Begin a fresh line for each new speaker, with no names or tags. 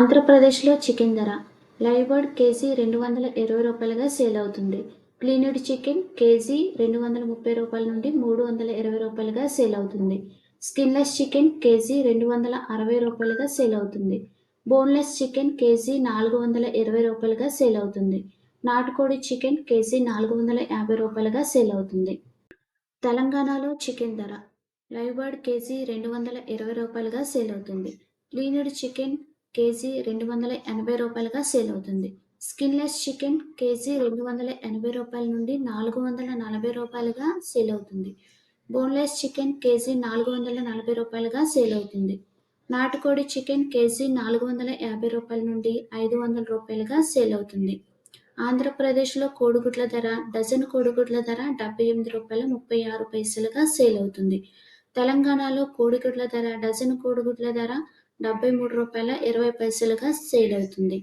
ఆంధ్రప్రదేశ్‌లో చికెన్ ధర live bird KG రూ. 220గా సేల్ అవుతుంది. క్లీన్డ్ చికెన్ కేజీ రూ. 230 నుండి రూ. 320గా సేల్ అవుతుంది. స్కిన్‌లెస్ చికెన్ కేజీ రూ. 260గా సేల్ అవుతుంది. బోన్‌లెస్ చికెన్ కేజీ రూ. 420గా సేల్ అవుతుంది. నాటుకోడి చికెన్ కేజీ రూ. 450గా సేల్ అవుతుంది. తెలంగాణలో చికెన్ ధర లైవ్ బర్డ్ కేజీ రూ. 220గా సేల్ అవుతుంది. క్లీన్డ్ చికెన్ కేజీ రూ. 280గా సేల్ అవుతుంది. స్కిన్‌లెస్ చికెన్ కేజీ రూ. 280 నుండి రూ. 440గా సేల్ అవుతుంది. బోన్‌లెస్ చికెన్ కేజీ రూ. 440గా సేల్ అవుతుంది. నాటుకోడి చికెన్ కేజీ రూ. 450 నుండి రూ. 500గా సేల్ అవుతుంది. ఆంధ్రప్రదేశ్‌లో కోడిగుడ్ల ధర డజను కోడిగుడ్ల ధర రూ. 78.36గా సేల్ అవుతుంది. తెలంగాణలో కోడిగుడ్ల ధర డజను కోడిగుడ్ల ధర రూ. 73.20గా సేల్ అవుతుంది.